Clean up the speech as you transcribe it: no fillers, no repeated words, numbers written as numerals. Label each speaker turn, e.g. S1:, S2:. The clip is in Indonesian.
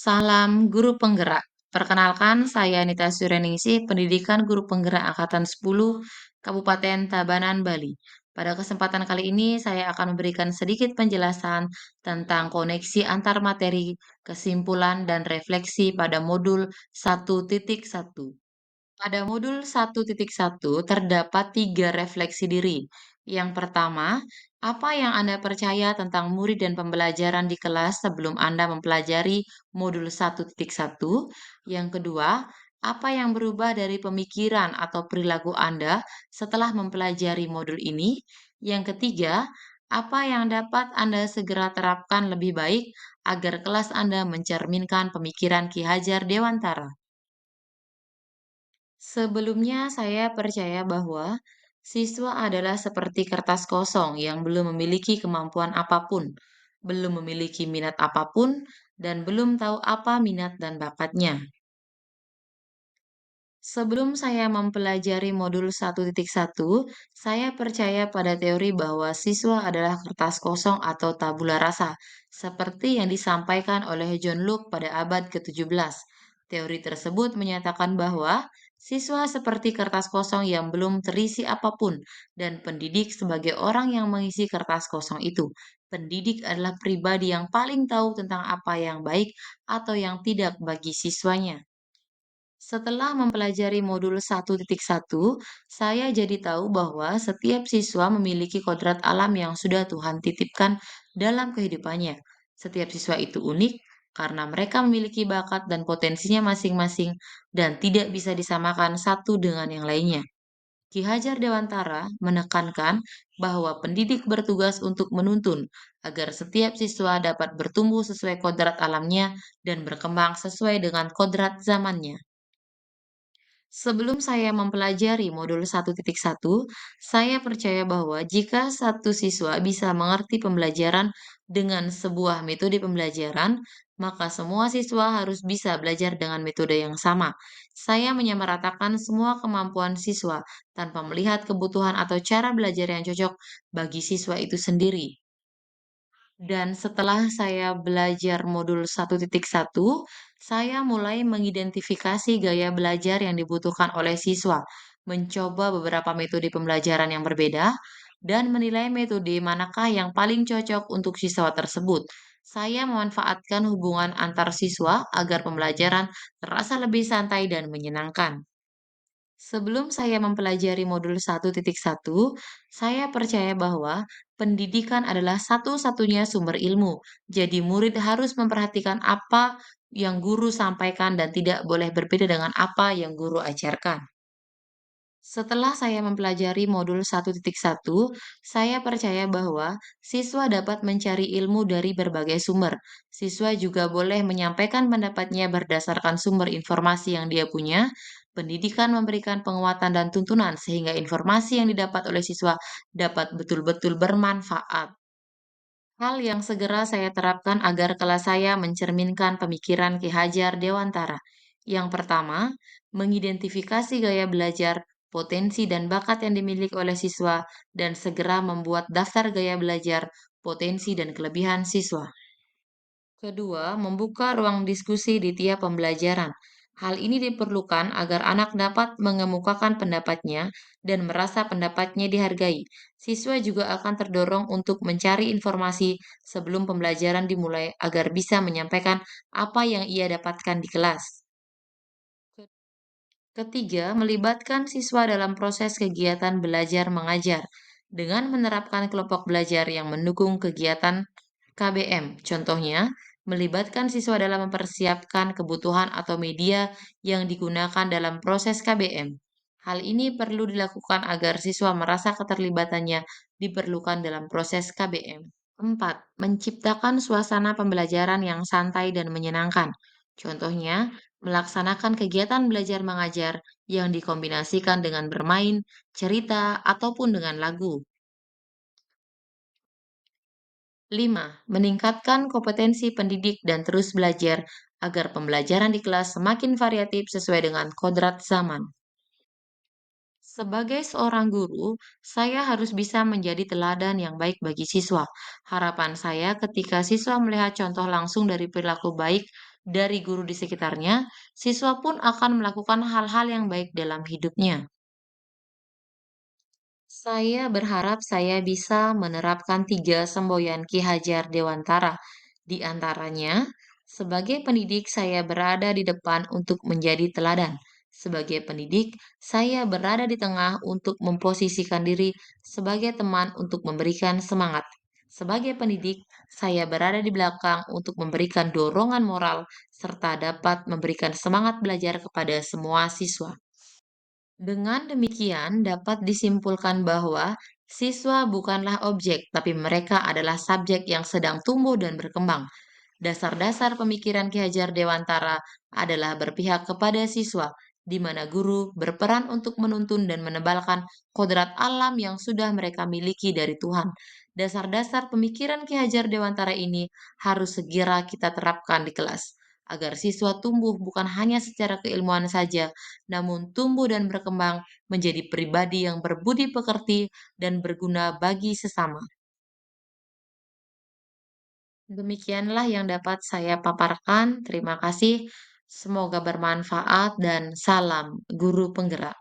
S1: Salam Guru Penggerak. Perkenalkan, saya Nita Sureningsih, Pendidikan Guru Penggerak Angkatan 10, Kabupaten Tabanan, Bali. Pada kesempatan kali ini, saya akan memberikan sedikit penjelasan tentang koneksi antar materi, kesimpulan, dan refleksi pada modul 1.1. Pada modul 1.1 terdapat tiga refleksi diri. Yang pertama, apa yang Anda percaya tentang murid dan pembelajaran di kelas sebelum Anda mempelajari modul 1.1? Yang kedua, apa yang berubah dari pemikiran atau perilaku Anda setelah mempelajari modul ini? Yang ketiga, apa yang dapat Anda segera terapkan lebih baik agar kelas Anda mencerminkan pemikiran Ki Hajar Dewantara? Sebelumnya, saya percaya bahwa siswa adalah seperti kertas kosong yang belum memiliki kemampuan apapun, belum memiliki minat apapun, dan belum tahu apa minat dan bakatnya. Sebelum saya mempelajari modul 1.1, saya percaya pada teori bahwa siswa adalah kertas kosong atau tabula rasa, seperti yang disampaikan oleh John Locke pada abad ke-17. Teori tersebut menyatakan bahwa siswa seperti kertas kosong yang belum terisi apapun, dan pendidik sebagai orang yang mengisi kertas kosong itu. Pendidik adalah pribadi yang paling tahu tentang apa yang baik atau yang tidak bagi siswanya. Setelah mempelajari modul 1.1, saya jadi tahu bahwa setiap siswa memiliki kodrat alam yang sudah Tuhan titipkan dalam kehidupannya. Setiap siswa itu unik karena mereka memiliki bakat dan potensinya masing-masing dan tidak bisa disamakan satu dengan yang lainnya. Ki Hajar Dewantara menekankan bahwa pendidik bertugas untuk menuntun agar setiap siswa dapat bertumbuh sesuai kodrat alamnya dan berkembang sesuai dengan kodrat zamannya. Sebelum saya mempelajari modul 1.1, saya percaya bahwa jika satu siswa bisa mengerti pembelajaran dengan sebuah metode pembelajaran, maka semua siswa harus bisa belajar dengan metode yang sama. Saya menyamaratakan semua kemampuan siswa tanpa melihat kebutuhan atau cara belajar yang cocok bagi siswa itu sendiri. Dan setelah saya belajar modul 1.1, saya mulai mengidentifikasi gaya belajar yang dibutuhkan oleh siswa, mencoba beberapa metode pembelajaran yang berbeda, dan menilai metode manakah yang paling cocok untuk siswa tersebut. Saya memanfaatkan hubungan antar siswa agar pembelajaran terasa lebih santai dan menyenangkan. Sebelum saya mempelajari modul 1.1, saya percaya bahwa pendidikan adalah satu-satunya sumber ilmu. Jadi murid harus memperhatikan apa yang guru sampaikan dan tidak boleh berbeda dengan apa yang guru ajarkan. Setelah saya mempelajari modul 1.1, saya percaya bahwa siswa dapat mencari ilmu dari berbagai sumber. Siswa juga boleh menyampaikan pendapatnya berdasarkan sumber informasi yang dia punya. Pendidikan memberikan penguatan dan tuntunan sehingga informasi yang didapat oleh siswa dapat betul-betul bermanfaat. Hal yang segera saya terapkan agar kelas saya mencerminkan pemikiran Ki Hajar Dewantara. Yang pertama, mengidentifikasi gaya belajar, potensi dan bakat yang dimiliki oleh siswa, dan segera membuat daftar gaya belajar, potensi dan kelebihan siswa. Kedua, membuka ruang diskusi di tiap pembelajaran. Hal ini diperlukan agar anak dapat mengemukakan pendapatnya dan merasa pendapatnya dihargai. Siswa juga akan terdorong untuk mencari informasi sebelum pembelajaran dimulai agar bisa menyampaikan apa yang ia dapatkan di kelas. Ketiga, melibatkan siswa dalam proses kegiatan belajar mengajar dengan menerapkan kelompok belajar yang mendukung kegiatan KBM. Contohnya, melibatkan siswa dalam mempersiapkan kebutuhan atau media yang digunakan dalam proses KBM. Hal ini perlu dilakukan agar siswa merasa keterlibatannya diperlukan dalam proses KBM. 4. Menciptakan suasana pembelajaran yang santai dan menyenangkan. Contohnya, melaksanakan kegiatan belajar mengajar yang dikombinasikan dengan bermain, cerita, ataupun dengan lagu. 5. Meningkatkan kompetensi pendidik dan terus belajar agar pembelajaran di kelas semakin variatif sesuai dengan kodrat zaman. Sebagai seorang guru, saya harus bisa menjadi teladan yang baik bagi siswa. Harapan saya ketika siswa melihat contoh langsung dari perilaku baik dari guru di sekitarnya, siswa pun akan melakukan hal-hal yang baik dalam hidupnya. Saya berharap saya bisa menerapkan tiga semboyan Ki Hajar Dewantara. Di antaranya, sebagai pendidik saya berada di depan untuk menjadi teladan. Sebagai pendidik, saya berada di tengah untuk memposisikan diri sebagai teman untuk memberikan semangat. Sebagai pendidik, saya berada di belakang untuk memberikan dorongan moral serta dapat memberikan semangat belajar kepada semua siswa. Dengan demikian, dapat disimpulkan bahwa siswa bukanlah objek, tapi mereka adalah subjek yang sedang tumbuh dan berkembang. Dasar-dasar pemikiran Ki Hajar Dewantara adalah berpihak kepada siswa, di mana guru berperan untuk menuntun dan menebalkan kodrat alam yang sudah mereka miliki dari Tuhan. Dasar-dasar pemikiran Ki Hajar Dewantara ini harus segera kita terapkan di kelas, agar siswa tumbuh bukan hanya secara keilmuan saja, namun tumbuh dan berkembang menjadi pribadi yang berbudi pekerti dan berguna bagi sesama. Demikianlah yang dapat saya paparkan. Terima kasih. Semoga bermanfaat dan salam guru penggerak.